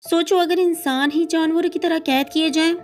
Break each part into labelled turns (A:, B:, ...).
A: सोचो अगर इंसान ही जानवरों की तरह कैद किए जाएं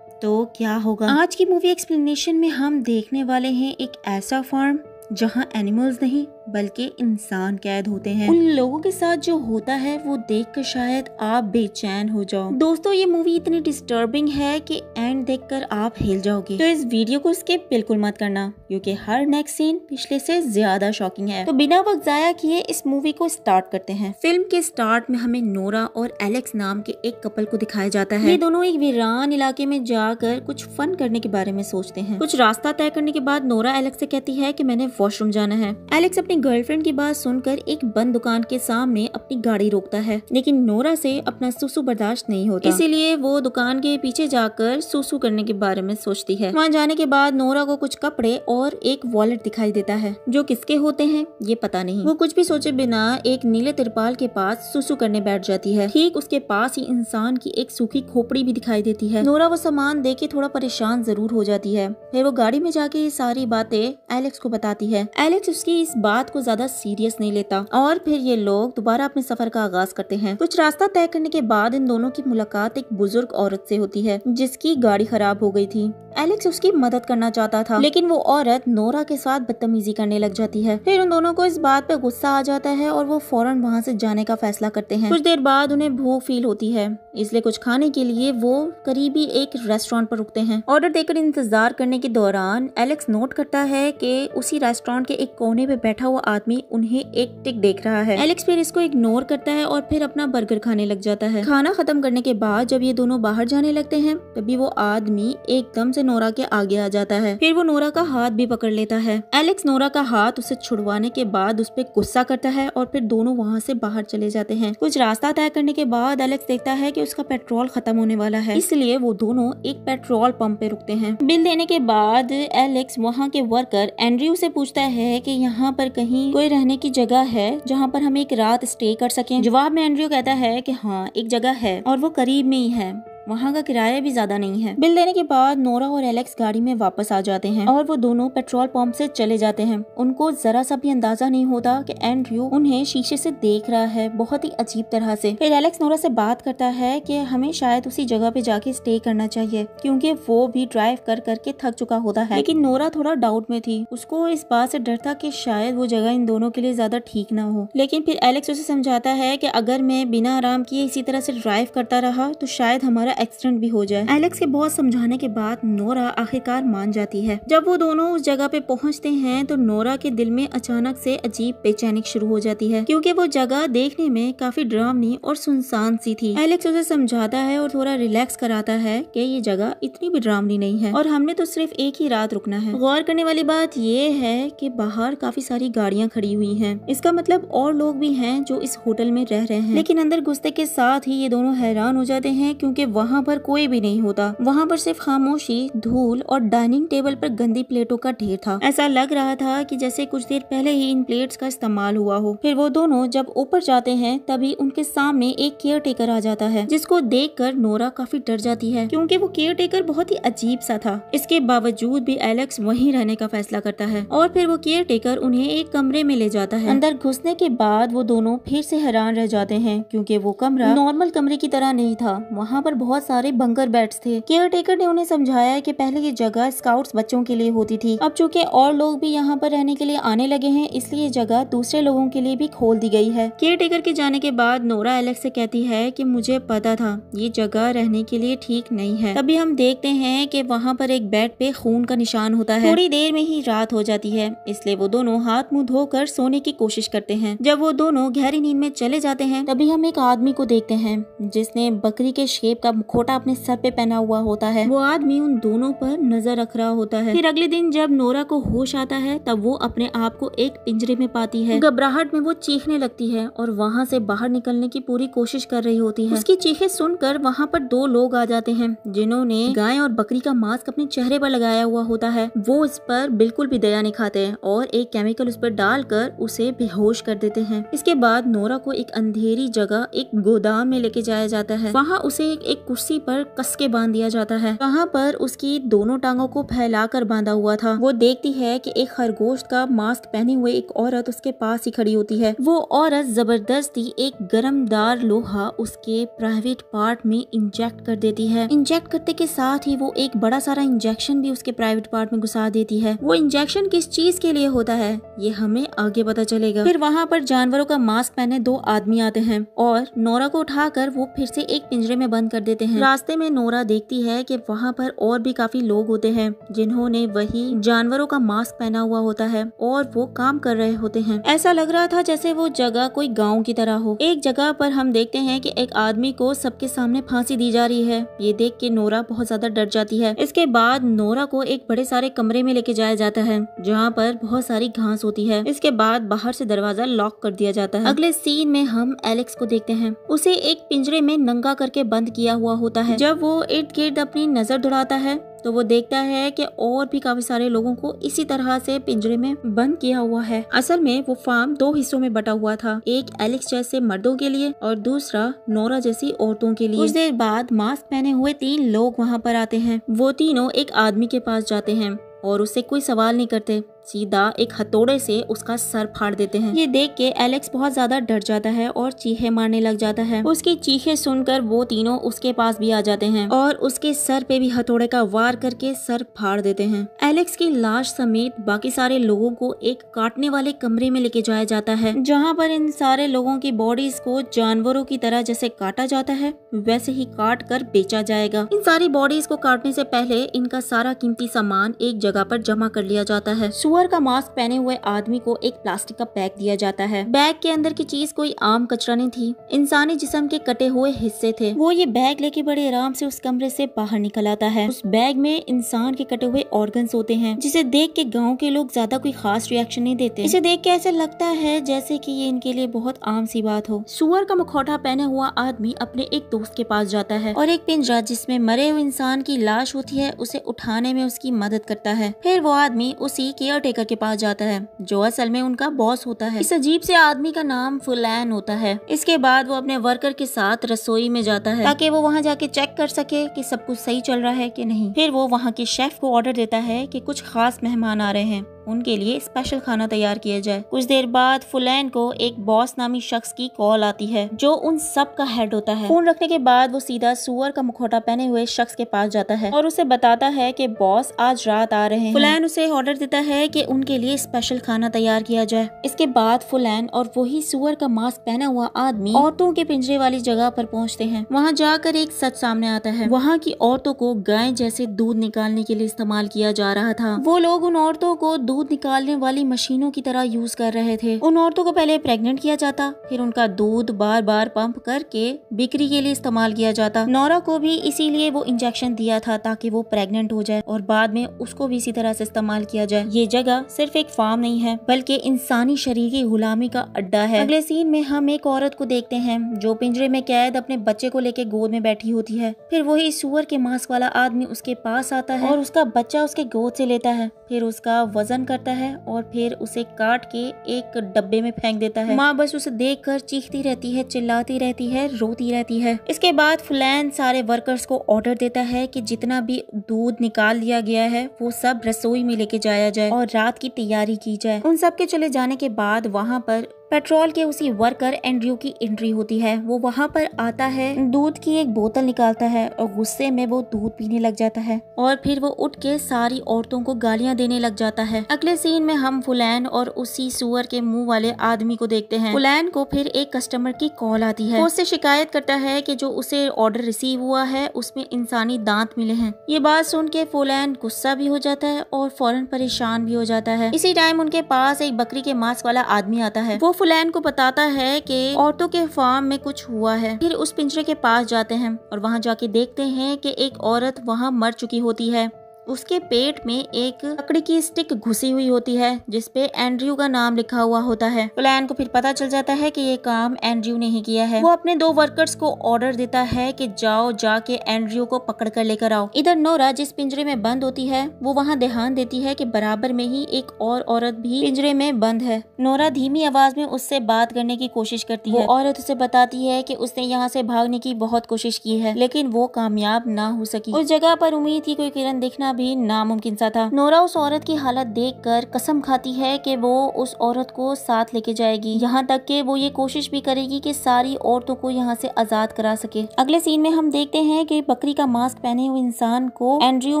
A: तो क्या होगा। आज की मूवी एक्सप्लेनेशन में हम देखने वाले हैं एक ऐसा फार्म जहां एनिमल्स नहीं बल्कि इंसान कैद होते हैं। उन लोगों के साथ जो होता है वो देखकर शायद आप बेचैन हो जाओ। दोस्तों ये मूवी इतनी डिस्टर्बिंग है कि एंड देखकर आप हिल जाओगे, तो इस वीडियो को स्किप बिल्कुल मत करना क्योंकि हर नेक्स्ट सीन पिछले से ज्यादा शॉकिंग है। तो बिना वक्त जाया किए इस मूवी को स्टार्ट करते हैं। फिल्म के स्टार्ट में हमें नोरा और एलेक्स नाम के एक कपल को दिखाया जाता है। ये दोनों एक वीरान इलाके में जाकर कुछ फन करने के बारे में सोचते हैं। कुछ रास्ता तय करने के बाद नोरा एलेक्स से कहती है कि मैंने वॉशरूम जाना है। एलेक्स अपनी गर्लफ्रेंड की बात सुनकर एक बंद दुकान के सामने अपनी गाड़ी रोकता है, लेकिन नोरा से अपना सुसु बर्दाश्त नहीं होता, इसीलिए वो दुकान के पीछे जाकर सुसु करने के बारे में सोचती है। वहाँ जाने के बाद नोरा को कुछ कपड़े और एक वॉलेट दिखाई देता है जो किसके होते हैं ये पता नहीं। वो कुछ भी सोचे बिना एक नीले तिरपाल के पास सुसु करने बैठ जाती है। ठीक उसके पास ही इंसान की एक सूखी खोपड़ी भी दिखाई देती है। नोरा वो सामान देख के थोड़ा परेशान जरूर हो जाती है। फिर वो गाड़ी में जाके ये सारी बातें एलेक्स को बताती है। एलेक्स उसकी इस बात को ज्यादा सीरियस नहीं लेता और फिर ये लोग दोबारा अपने सफर का आगाज करते हैं। कुछ रास्ता तय करने के बाद इन दोनों की मुलाकात एक बुजुर्ग औरत से होती है जिसकी गाड़ी खराब हो गई थी। एलेक्स उसकी मदद करना चाहता था, लेकिन वो औरत नोरा के साथ बदतमीजी करने लग जाती है। फिर उन दोनों को इस बात पे गुस्सा आ जाता है और वो फौरन वहाँ से जाने का फैसला करते हैं। कुछ देर बाद उन्हें भूख फील होती है, इसलिए कुछ खाने के लिए वो करीबी एक रेस्टोरेंट पर रुकते हैं। ऑर्डर देकर इंतजार करने के दौरान एलेक्स नोट करता है कि उसी रेस्टोरेंट के एक कोने पे बैठा हुआ आदमी उन्हें एक टिक देख रहा है। एलेक्स फिर इसको इग्नोर करता है और फिर अपना बर्गर खाने लग जाता है। खाना खत्म करने के बाद जब ये दोनों बाहर जाने लगते हैं तभी वो आदमी एकदम से नोरा के आगे आ जाता है। फिर वो नोरा का हाथ भी पकड़ लेता है। एलेक्स नोरा का हाथ उसे छुड़वाने के बाद उस पर गुस्सा करता है और फिर दोनों वहाँ से बाहर चले जाते हैं। कुछ रास्ता तय करने के बाद एलेक्स देखता है कि उसका पेट्रोल खत्म होने वाला है, इसलिए वो दोनों एक पेट्रोल पंप पे रुकते हैं। बिल देने के बाद एलेक्स वहाँ के वर्कर एंड्रयू से पूछता है कि यहाँ पर कहीं कोई रहने की जगह है जहाँ पर हम एक रात स्टे कर सकें। जवाब में एंड्रयू कहता है कि हाँ एक जगह है और वो करीब में ही है, वहाँ का किराया भी ज्यादा नहीं है। बिल देने के बाद नोरा और एलेक्स गाड़ी में वापस आ जाते हैं और वो दोनों पेट्रोल पंप से चले जाते हैं। उनको जरा सा भी अंदाजा नहीं होता कि एंड्रयू उन्हें शीशे से देख रहा है, बहुत ही अजीब तरह से। फिर एलेक्स नोरा से बात करता है कि हमें शायद उसी जगह पे जाके स्टे करना चाहिए क्योंकि वो भी ड्राइव कर करके थक चुका होता है। लेकिन नोरा थोड़ा डाउट में थी, उसको इस बात से डर था कि शायद वो जगह इन दोनों के लिए ज्यादा ठीक ना हो। लेकिन फिर एलेक्स उसे समझाता है कि अगर मैं बिना आराम किए इसी तरह से ड्राइव करता रहा तो शायद हमारा एक्सीडेंट भी हो जाए। एलेक्स के बहुत समझाने के बाद नोरा आखिरकार मान जाती है। जब वो दोनों उस जगह पे पहुंचते हैं तो नोरा के दिल में अचानक से अजीब बेचैनी शुरू हो जाती है क्योंकि वो जगह देखने में काफी डरावनी और सुनसान सी थी। एलेक्स उसे समझाता है और थोड़ा रिलैक्स कराता है कि ये जगह इतनी भी डरावनी नहीं है और हमने तो सिर्फ एक ही रात रुकना है। गौर करने वाली बात ये है कि बाहर काफी सारी गाड़ियां खड़ी हुई हैं, इसका मतलब और लोग भी हैं जो इस होटल में रह रहे हैं। लेकिन अंदर घुसते के साथ ही ये दोनों हैरान हो जाते हैं क्योंकि वहाँ पर कोई भी नहीं होता। वहाँ पर सिर्फ खामोशी, धूल और डाइनिंग टेबल पर गंदी प्लेटों का ढेर था। ऐसा लग रहा था कि जैसे कुछ देर पहले ही इन प्लेट्स का इस्तेमाल हुआ हो। फिर वो दोनों जब ऊपर जाते हैं तभी उनके सामने एक केयर टेकर आ जाता है जिसको देखकर नोरा काफी डर जाती है क्योंकि वो केयर टेकर बहुत ही अजीब सा था। इसके बावजूद भी एलेक्स वहीं रहने का फैसला करता है और फिर वो केयर टेकर उन्हें एक कमरे में ले जाता है। अंदर घुसने के बाद वो दोनों फिर से हैरान रह जाते हैं क्योंकि वो कमरा नॉर्मल कमरे की तरह नहीं था। वहाँ पर बहुत सारे बंकर बेड्स थे। केयर टेकर ने उन्हें समझाया कि पहले ये जगह स्काउट्स बच्चों के लिए होती थी, अब चूंकि और लोग भी यहाँ पर रहने के लिए आने लगे हैं इसलिए जगह दूसरे लोगों के लिए भी खोल दी गई है। केयर टेकर के जाने के बाद नोरा एलेक्स से कहती है कि मुझे पता था ये जगह रहने के लिए ठीक नहीं है। तभी हम देखते हैं कि वहाँ पर एक बेड पे खून का निशान होता है। थोड़ी देर में ही रात हो जाती है, इसलिए वो दोनों हाथ मुंह धोकर सोने की कोशिश करते हैं। जब वो दोनों गहरी नींद में चले जाते हैं तभी हम एक आदमी को देखते हैं जिसने बकरी के शेप का मुखौटा अपने सर पे पहना हुआ होता है। वो आदमी उन दोनों पर नजर रख रहा होता है। फिर अगले दिन जब नोरा को होश आता है तब वो अपने आप को एक पिंजरे में पाती है। घबराहट में वो चीखने लगती है और वहाँ से बाहर निकलने की पूरी कोशिश कर रही होती है। उसकी चीखें सुनकर वहाँ पर दो लोग आ जाते हैं जिन्होंने गाय और बकरी का मास्क अपने चेहरे पर लगाया हुआ होता है। वो इस पर बिल्कुल भी दया नहीं खाते हैं और एक केमिकल उस पर डालकर उसे बेहोश कर देते हैं। इसके बाद नोरा को एक अंधेरी जगह एक गोदाम में लेके जाया जाता है। वहाँ उसे एक कुर्सी पर कस के बांध दिया जाता है, वहाँ पर उसकी दोनों टांगों को फैलाकर बांधा हुआ था। वो देखती है कि एक खरगोश का मास्क पहने हुए एक औरत उसके पास ही खड़ी होती है। वो औरत जबरदस्ती एक गरमदार लोहा उसके प्राइवेट पार्ट में इंजेक्ट कर देती है। इंजेक्ट करते के साथ ही वो एक बड़ा सारा इंजेक्शन भी उसके प्राइवेट पार्ट में घुसा देती है। वो इंजेक्शन किस चीज के लिए होता है ये हमें आगे पता चलेगा। फिर वहाँ पर जानवरों का मास्क पहने 2 आदमी आते हैं और नोरा को उठाकर वो फिर से एक पिंजरे में बंद कर देते हैं। रास्ते में नोरा देखती है कि वहाँ पर और भी काफी लोग होते हैं जिन्होंने वही जानवरों का मास्क पहना हुआ होता है और वो काम कर रहे होते हैं। ऐसा लग रहा था जैसे वो जगह कोई गाँव की तरह हो। एक जगह पर हम देखते हैं कि एक आदमी को सबके सामने फांसी दी जा रही है। ये देख के नोरा बहुत ज्यादा डर जाती है। इसके बाद नोरा को एक बड़े सारे कमरे में लेके जाया जाता है जहाँ पर बहुत सारी घास होती है। इसके बाद बाहर से दरवाजा लॉक कर दिया जाता है। अगले सीन में हम एलेक्स को देखते हैं। उसे एक पिंजरे में नंगा करके बंद किया हुआ होता है। जब वो इर्द गिर्द अपनी नजर दौड़ाता है तो वो देखता है कि और भी काफी सारे लोगों को इसी तरह से पिंजरे में बंद किया हुआ है। असल में वो फार्म 2 हिस्सों में बटा हुआ था, एक एलेक्स जैसे मर्दों के लिए और दूसरा नोरा जैसी औरतों के लिए। कुछ देर बाद मास्क पहने हुए 3 लोग वहाँ पर आते हैं। वो तीनों एक आदमी के पास जाते हैं और उससे कोई सवाल नहीं करते, सीधा एक हथौड़े से उसका सर फाड़ देते हैं। ये देख के एलेक्स बहुत ज्यादा डर जाता है और चीखे मारने लग जाता है। उसकी चीखे सुनकर वो तीनों उसके पास भी आ जाते हैं और उसके सर पे भी हथौड़े का वार करके सर फाड़ देते हैं। एलेक्स की लाश समेत बाकी सारे लोगों को एक काटने वाले कमरे में लेके जाया जाता है जहाँ पर इन सारे लोगों की बॉडीज को जानवरों की तरह जैसे काटा जाता है वैसे ही काट कर बेचा जाएगा। इन सारी बॉडीज को काटने से पहले इनका सारा कीमती सामान एक जगह पर जमा कर लिया जाता है। सुअर का मास्क पहने हुए आदमी को एक प्लास्टिक का बैग दिया जाता है। बैग के अंदर की चीज कोई आम कचरा नहीं थी, इंसानी जिस्म के कटे हुए हिस्से थे। वो ये बैग लेके बड़े आराम से उस कमरे से बाहर निकल आता है। उस बैग में इंसान के कटे हुए ऑर्गन्स होते हैं जिसे देख के गाँव के लोग ज्यादा कोई खास रिएक्शन नहीं देते। इसे देख के ऐसा लगता है जैसे कि ये इनके लिए बहुत आम सी बात हो। सुअर का मुखौटा पहने हुआ आदमी अपने एक दोस्त के पास जाता है और एक पिंजरा जिसमें मरे हुए इंसान की लाश होती है उसे उठाने में उसकी मदद करता है। फिर वो आदमी उसी केयर टेकर के पास जाता है जो असल में उनका बॉस होता है। इस अजीब से आदमी का नाम फुलैन होता है। इसके बाद वो अपने वर्कर के साथ रसोई में जाता है ताकि वो वहाँ जाके चेक कर सके कि सब कुछ सही चल रहा है कि नहीं। फिर वो वहाँ के शेफ को ऑर्डर देता है कि कुछ खास मेहमान आ रहे हैं, उनके लिए स्पेशल खाना तैयार किया जाए। कुछ देर बाद फुलैन को एक बॉस नामी शख्स की कॉल आती है जो उन सब का हेड होता है। फोन रखने के बाद वो सीधा सुअर का मुखौटा पहने हुए शख्स के पास जाता है और उसे बताता है कि बॉस आज रात आ रहे हैं। फुलैन उसे ऑर्डर देता है कि उनके लिए स्पेशल खाना तैयार किया जाए। इसके बाद फुलैन और वही सुअर का मास्क पहना हुआ आदमी औरतों के पिंजरे वाली जगह पर पहुँचते हैं। वहाँ जाकर एक सच सामने आता है। वहाँ की औरतों को गाय जैसे दूध निकालने के लिए इस्तेमाल किया जा रहा था। वो लोग उन औरतों को दूध निकालने वाली मशीनों की तरह यूज कर रहे थे। उन औरतों को पहले प्रेग्नेंट किया जाता, फिर उनका दूध बार बार पंप करके बिक्री के लिए इस्तेमाल किया जाता। नोरा को भी इसीलिए वो इंजेक्शन दिया था ताकि वो प्रेग्नेंट हो जाए और बाद में उसको भी इसी तरह से इस्तेमाल किया जाए। ये जगह सिर्फ एक फार्म नहीं है बल्कि इंसानी शरीर की गुलामी का अड्डा है। अगले सीन में हम एक औरत को देखते हैं जो पिंजरे में कैद अपने बच्चे को लेके गोद में बैठी होती है। फिर वही सुअर के मास्क वाला आदमी उसके पास आता है और उसका बच्चा उसके गोद से लेता है, फिर उसका वजन करता है और फिर उसे काट के एक डब्बे में फेंक देता है। माँ बस उसे देखकर चीखती रहती है, चिल्लाती रहती है, रोती रहती है। इसके बाद फुलैन सारे वर्कर्स को ऑर्डर देता है कि जितना भी दूध निकाल लिया गया है वो सब रसोई में लेके जाया जाए और रात की तैयारी की जाए। उन सब के चले जाने के बाद वहाँ पर पेट्रोल के उसी वर्कर एंड्रयू की एंट्री होती है। वो वहाँ पर आता है, दूध की एक बोतल निकालता है और गुस्से में वो दूध पीने लग जाता है और फिर वो उठ के सारी औरतों को गालियाँ देने लग जाता है। अगले सीन में हम फुलैन और उसी सुअर के मुंह वाले आदमी को देखते हैं। फुलैन को फिर एक कस्टमर की कॉल आती है। वो उससे शिकायत करता है कि जो उसे ऑर्डर रिसीव हुआ है उसमें इंसानी दांत मिले हैं। ये बात सुन के फुलैन गुस्सा भी हो जाता है और फौरन परेशान भी हो जाता है। इसी टाइम उनके पास एक बकरी के मांस वाला आदमी आता है। वो फुलैन को बताता है कि औरतों के फार्म में कुछ हुआ है। फिर उस पिंजरे के पास जाते हैं और वहाँ जाके देखते हैं कि एक औरत वहाँ मर चुकी होती है उसके पेट में एक लकड़ी की स्टिक घुसी हुई होती है जिसपे एंड्रयू का नाम लिखा हुआ होता है। फ्लैन को फिर पता चल जाता है कि ये काम एंड्रयू ने ही किया है। वो अपने 2 वर्कर्स को ऑर्डर देता है कि जाओ जाके एंड्रयू को पकड़ कर लेकर आओ। इधर नोरा जिस पिंजरे में बंद होती है वो वहाँ ध्यान देती है कि बराबर में ही एक और औरत भी पिंजरे में बंद है। नोरा धीमी आवाज में उससे बात करने की कोशिश करती है। वो औरत उसे बताती है कि उसने यहाँ से भागने की बहुत कोशिश की है लेकिन वो कामयाब ना हो सकी। उस जगह पर उम्मीद की कोई किरण दिखना भी नामुमकिन सा था। नोरा उस औरत की हालत देखकर कसम खाती है कि वो उस औरत को साथ लेके जाएगी, यहाँ तक कि वो ये कोशिश भी करेगी कि सारी औरतों को यहाँ से आजाद करा सके। अगले सीन में हम देखते हैं कि बकरी का मास्क पहने हुए इंसान को एंड्रयू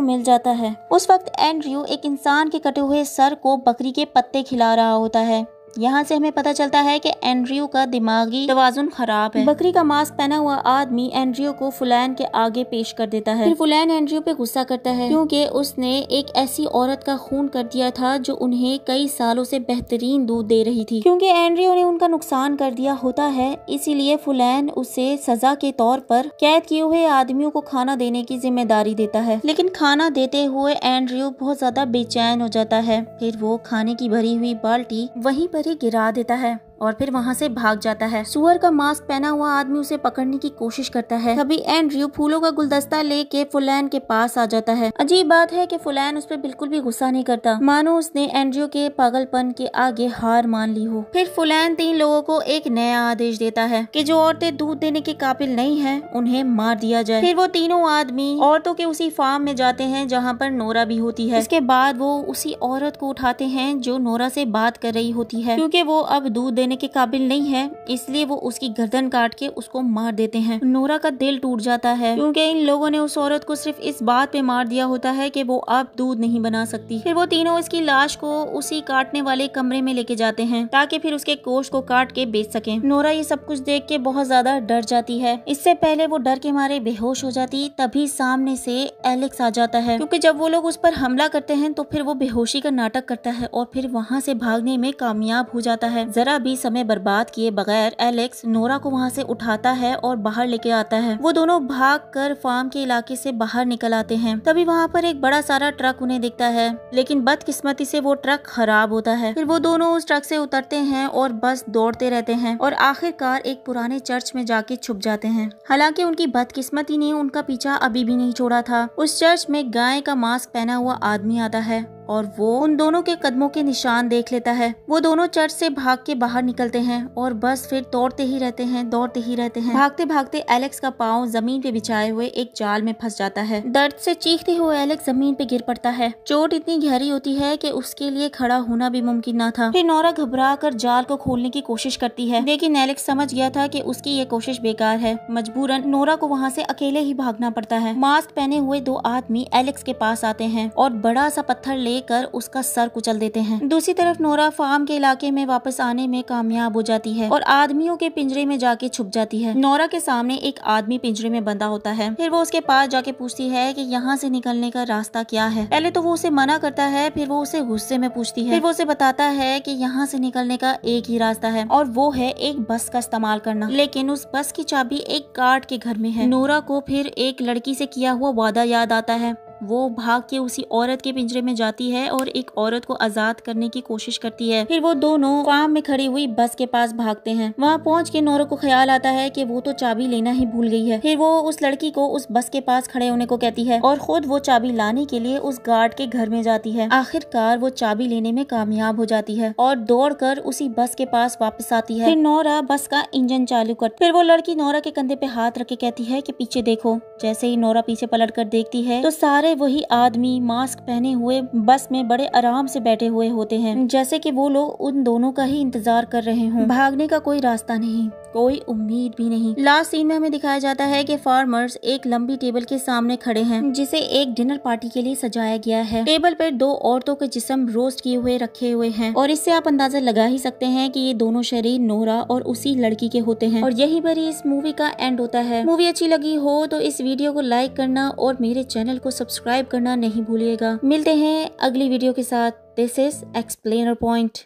A: मिल जाता है। उस वक्त एंड्रयू एक इंसान के कटे हुए सर को बकरी के पत्ते खिला रहा होता है। यहाँ से हमें पता चलता है कि एंड्रयू का दिमागी तवाजुन खराब है। बकरी का मास्क पहना हुआ आदमी एंड्रयू को फुलैन के आगे पेश कर देता है। फिर फुलैन एंड्रयू पे गुस्सा करता है क्योंकि उसने एक ऐसी औरत का खून कर दिया था जो उन्हें कई सालों से बेहतरीन दूध दे रही थी। क्योंकि एंड्रयू ने उनका नुकसान कर दिया होता है इसीलिए फुलैन उसे सजा के तौर पर कैद किए हुए आदमियों को खाना देने की जिम्मेदारी देता है। लेकिन खाना देते हुए एंड्रयू बहुत ज्यादा बेचैन हो जाता है। फिर वो खाने की भरी हुई बाल्टी वहीं ही गिरा देता है और फिर वहाँ से भाग जाता है। सुअर का मास्क पहना हुआ आदमी उसे पकड़ने की कोशिश करता है। तभी एंड्रयू फूलों का गुलदस्ता लेके फुलैन के पास आ जाता है। अजीब बात है कि फुलैन उस पर बिल्कुल भी गुस्सा नहीं करता, मानो उसने एंड्रयू के पागलपन के आगे हार मान ली हो। फिर फुलैन 3 लोगों को एक नया आदेश देता है कि जो औरतें दूध देने के काबिल नहीं है उन्हें मार दिया जाए। फिर वो तीनों आदमी औरतों के उसी फार्म में जाते हैं जहाँ पर नोरा भी होती है। इसके बाद वो उसी औरत को उठाते हैं जो नोरा से बात कर रही होती है। क्योंकि वो अब दूध देने के काबिल नहीं है इसलिए वो उसकी गर्दन काट के उसको मार देते हैं। नोरा का दिल टूट जाता है क्योंकि इन लोगों ने उस औरत को सिर्फ इस बात पे मार दिया होता है कि वो अब दूध नहीं बना सकती। फिर वो तीनों इसकी लाश को उसी काटने वाले कमरे में लेके जाते हैं ताकि फिर उसके गोश्त को काट के बेच सकें। नोरा ये सब कुछ देख के बहुत ज्यादा डर जाती है। इससे पहले वो डर के मारे बेहोश हो जाती तभी सामने से एलेक्स आ जाता है क्योंकि जब वो लोग उस पर हमला करते हैं तो फिर वो बेहोशी का नाटक करता है और फिर वहाँ से भागने में कामयाब हो जाता है। जरा भी समय बर्बाद किए बगैर एलेक्स नोरा को वहाँ से उठाता है और बाहर लेके आता है। वो दोनों भागकर फार्म के इलाके से बाहर निकल आते हैं। तभी वहाँ पर एक बड़ा सारा ट्रक उन्हें दिखता है लेकिन बदकिस्मती से वो ट्रक खराब होता है। फिर वो दोनों उस ट्रक से उतरते हैं और बस दौड़ते रहते हैं और आखिरकार एक पुराने चर्च में जाके छुप जाते हैं। हालांकि उनकी बदकिस्मती ने उनका पीछा अभी भी नहीं छोड़ा था। उस चर्च में गाय का मास्क पहना हुआ आदमी आता है और वो उन दोनों के कदमों के निशान देख लेता है। वो दोनों चर्च से भाग के बाहर निकलते हैं और बस फिर दौड़ते ही रहते हैं। भागते भागते एलेक्स का पाँव जमीन पे बिछाए हुए एक जाल में फंस जाता है। दर्द से चीखते हुए एलेक्स जमीन पे गिर पड़ता है। चोट इतनी गहरी होती है कि उसके लिए खड़ा होना भी मुमकिन न था। फिर नोरा घबरा कर जाल को खोलने की कोशिश करती है लेकिन एलेक्स समझ गया था कि उसकी ये कोशिश बेकार है। मजबूरन नोरा को वहाँ से अकेले ही भागना पड़ता है। मास्क पहने हुए 2 आदमी एलेक्स के पास आते हैं और बड़ा सा पत्थर लेकर उसका सर कुचल देते हैं। दूसरी तरफ नोरा फार्म के इलाके में वापस आने में कामयाब हो जाती है और आदमियों के पिंजरे में जाके छुप जाती है। नोरा के सामने एक आदमी पिंजरे में बंधा होता है। फिर वो उसके पास जाके पूछती है कि यहाँ से निकलने का रास्ता क्या है। पहले तो वो उसे मना करता है, फिर वो उसे गुस्से में पूछती है। फिर वो उसे बताता है कि यहाँ से निकलने का एक ही रास्ता है और वो है एक बस का इस्तेमाल करना। लेकिन उस बस की चाबी एक गार्ड के घर में है। नोरा को फिर एक लड़की से किया हुआ वादा याद आता है। वो भाग के उसी औरत के पिंजरे में जाती है और एक औरत को आजाद करने की कोशिश करती है। फिर वो दोनों फार्म में खड़ी हुई बस के पास भागते हैं। वहाँ पहुँच के नोरा को ख्याल आता है कि वो तो चाबी लेना ही भूल गई है। फिर वो उस लड़की को उस बस के पास खड़े होने को कहती है और खुद वो चाबी लाने के लिए उस गार्ड के घर में जाती है। आखिरकार वो चाबी लेने में कामयाब हो जाती है और दौड़कर उसी बस के पास वापस आती है। फिर नोरा बस का इंजन चालू करती। फिर वो लड़की नोरा के कंधे पे हाथ रख के कहती है कि पीछे देखो। जैसे ही नोरा पीछे पलट कर देखती है तो सारे वही आदमी मास्क पहने हुए बस में बड़े आराम से बैठे हुए होते हैं, जैसे कि वो लोग उन दोनों का ही इंतजार कर रहे हों। भागने का कोई रास्ता नहीं, कोई उम्मीद भी नहीं। लास्ट सीन में हमें दिखाया जाता है कि फार्मर्स एक लंबी टेबल के सामने खड़े हैं जिसे एक डिनर पार्टी के लिए सजाया गया है। टेबल पर 2 औरतों के जिस्म रोस्ट किए हुए रखे हुए हैं और इससे आप अंदाजा लगा ही सकते हैं कि ये दोनों शरीर नोरा और उसी लड़की के होते हैं। और यही पर इस मूवी का एंड होता है। मूवी अच्छी लगी हो तो इस वीडियो को लाइक करना और मेरे चैनल को सब्सक्राइब करना नहीं भूलिएगा। मिलते हैं अगली वीडियो के साथ। This is explainer point.